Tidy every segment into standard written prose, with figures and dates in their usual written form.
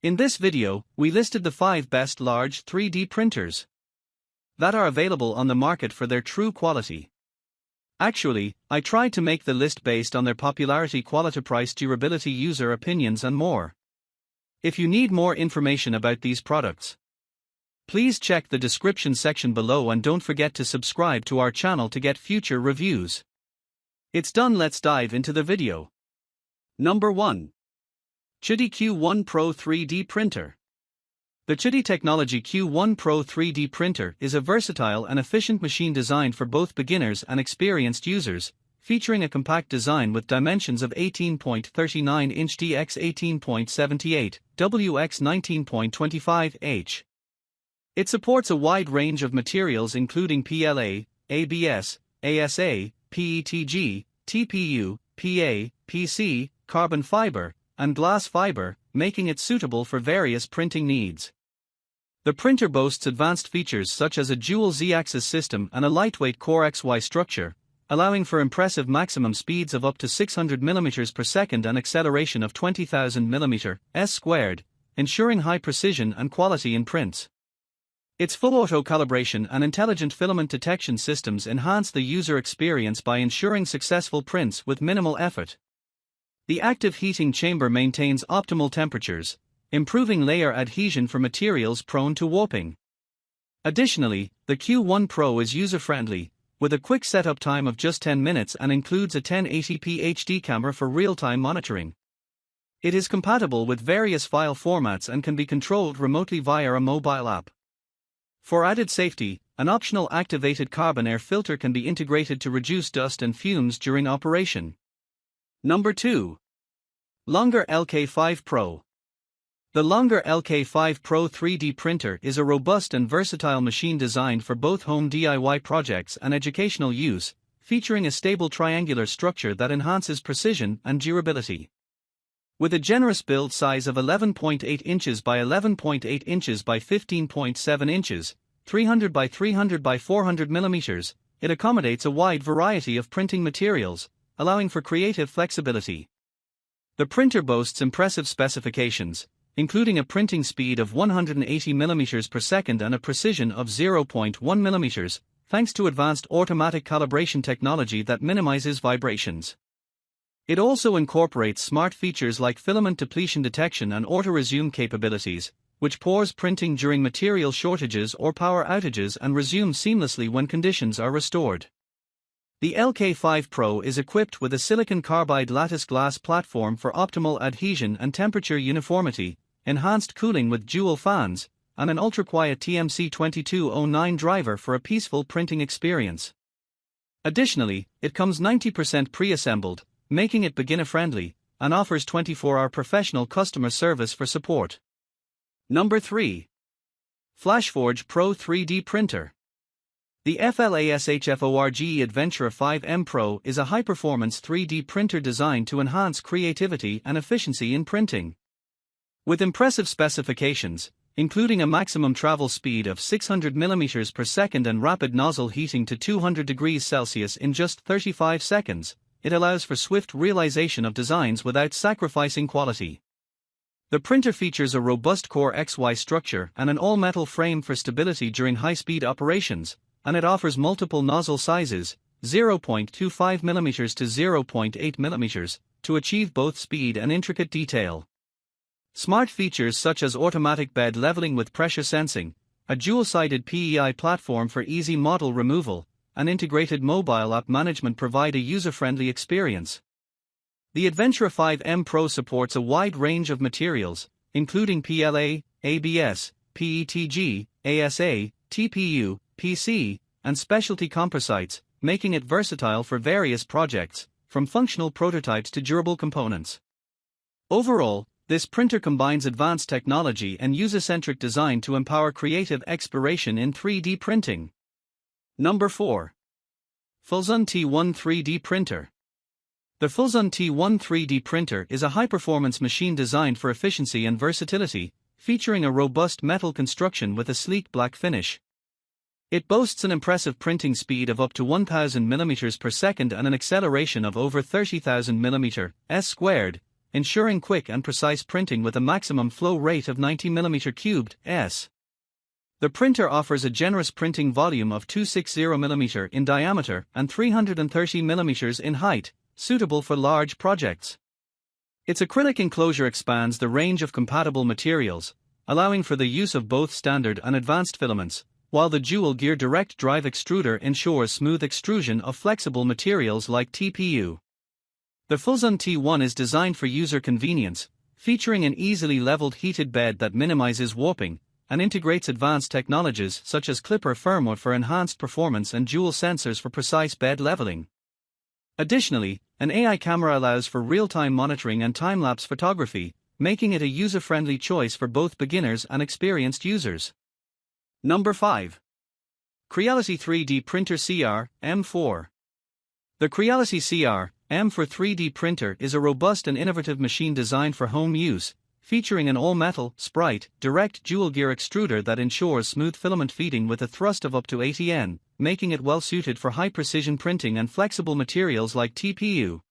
In this video, we listed the 5 best large 3D printers that are available on the market for their true quality. Actually, I tried to make the list based on their popularity, quality, price, durability, user opinions and more. If you need more information about these products, please check the description section below and don't forget to subscribe to our channel to get future reviews. It's done, let's dive into the video. Number 1. QIDI Q1 Pro 3D Printer. The QIDI Technology Q1 Pro 3D Printer is a versatile and efficient machine designed for both beginners and experienced users, featuring a compact design with dimensions of 18.39 inch x 18.78 x 19.25 h. It supports a wide range of materials including PLA, ABS, ASA, PETG, TPU, PA, PC, carbon fiber, and glass fiber, making it suitable for various printing needs. The printer boasts advanced features such as a dual Z-axis system and a lightweight Core XY structure, allowing for impressive maximum speeds of up to 600 mm per second and acceleration of 20,000 mm², ensuring high precision and quality in prints. Its full auto calibration and intelligent filament detection systems enhance the user experience by ensuring successful prints with minimal effort. The active heating chamber maintains optimal temperatures, improving layer adhesion for materials prone to warping. Additionally, the Q1 Pro is user-friendly, with a quick setup time of just 10 minutes and includes a 1080p HD camera for real-time monitoring. It is compatible with various file formats and can be controlled remotely via a mobile app. For added safety, an optional activated carbon air filter can be integrated to reduce dust and fumes during operation. Number 2. Longer LK5 Pro. The Longer LK5 Pro 3D printer is a robust and versatile machine designed for both home DIY projects and educational use, featuring a stable triangular structure that enhances precision and durability. With a generous build size of 11.8 inches by 11.8 inches by 15.7 inches, 300 by 300 by 400 millimeters, it accommodates a wide variety of printing materials, allowing for creative flexibility. The printer boasts impressive specifications, including a printing speed of 180 mm per second and a precision of 0.1 mm, thanks to advanced automatic calibration technology that minimizes vibrations. It also incorporates smart features like filament depletion detection and auto-resume capabilities, which pause printing during material shortages or power outages and resumes seamlessly when conditions are restored. The LK5 Pro is equipped with a silicon carbide lattice glass platform for optimal adhesion and temperature uniformity, enhanced cooling with dual fans, and an ultra-quiet TMC2209 driver for a peaceful printing experience. Additionally, it comes 90% pre-assembled, making it beginner-friendly, and offers 24-hour professional customer service for support. Number 3. FLASHFORGE Pro 3D Printer. The FLASHFORGE Adventure 5M Pro is a high-performance 3D printer designed to enhance creativity and efficiency in printing. With impressive specifications, including a maximum travel speed of 600 mm per second and rapid nozzle heating to 200 degrees Celsius in just 35 seconds, it allows for swift realization of designs without sacrificing quality. The printer features a robust Core XY structure and an all-metal frame for stability during high-speed operations, and it offers multiple nozzle sizes, 0.25 mm to 0.8 mm, to achieve both speed and intricate detail. Smart features such as automatic bed leveling with pressure sensing, a dual-sided PEI platform for easy model removal, and integrated mobile app management provide a user-friendly experience. The Adventure 5M Pro supports a wide range of materials, including PLA, ABS, PETG, ASA, TPU, PC, and specialty composites, making it versatile for various projects, from functional prototypes to durable components. Overall, this printer combines advanced technology and user-centric design to empower creative exploration in 3D printing. Number 4. Flsun T1 3D Printer. The Flsun T1 3D printer is a high-performance machine designed for efficiency and versatility, featuring a robust metal construction with a sleek black finish. It boasts an impressive printing speed of up to 1000 mm per second and an acceleration of over 30,000 mm², ensuring quick and precise printing with a maximum flow rate of 90 mm3s. The printer offers a generous printing volume of 260 mm in diameter and 330 mm in height, suitable for large projects. Its acrylic enclosure expands the range of compatible materials, allowing for the use of both standard and advanced filaments, while the dual-gear direct drive extruder ensures smooth extrusion of flexible materials like TPU. The Flsun T1 is designed for user convenience, featuring an easily leveled heated bed that minimizes warping, and integrates advanced technologies such as clipper firmware for enhanced performance and dual sensors for precise bed leveling. Additionally, an AI camera allows for real-time monitoring and time-lapse photography, making it a user-friendly choice for both beginners and experienced users. Number 5. Creality 3D Printer CR-M4. The Creality CR-M4 3D printer is a robust and innovative machine designed for home use, featuring an all-metal, Sprite, direct dual-gear extruder that ensures smooth filament feeding with a thrust of up to 80 N, making it well-suited for high-precision printing and flexible materials like TPU.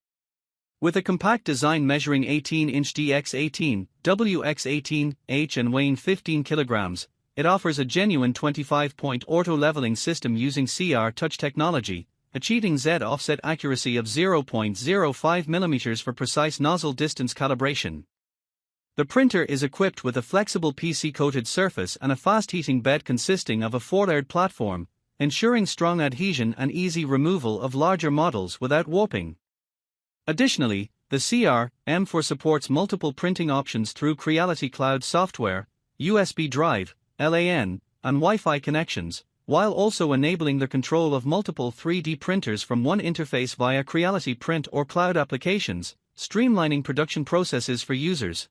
With a compact design measuring 18-inch dx18, wx18, h and weighing 15 kilograms, it offers a genuine 25-point auto-leveling system using CR touch technology, achieving Z offset accuracy of 0.05 mm for precise nozzle distance calibration. The printer is equipped with a flexible PC-coated surface and a fast-heating bed consisting of a 4-layered platform, ensuring strong adhesion and easy removal of larger models without warping. Additionally, the CR-M4 supports multiple printing options through Creality Cloud software, USB drive, LAN, and Wi-Fi connections, while also enabling the control of multiple 3D printers from one interface via Creality Print or cloud applications, streamlining production processes for users.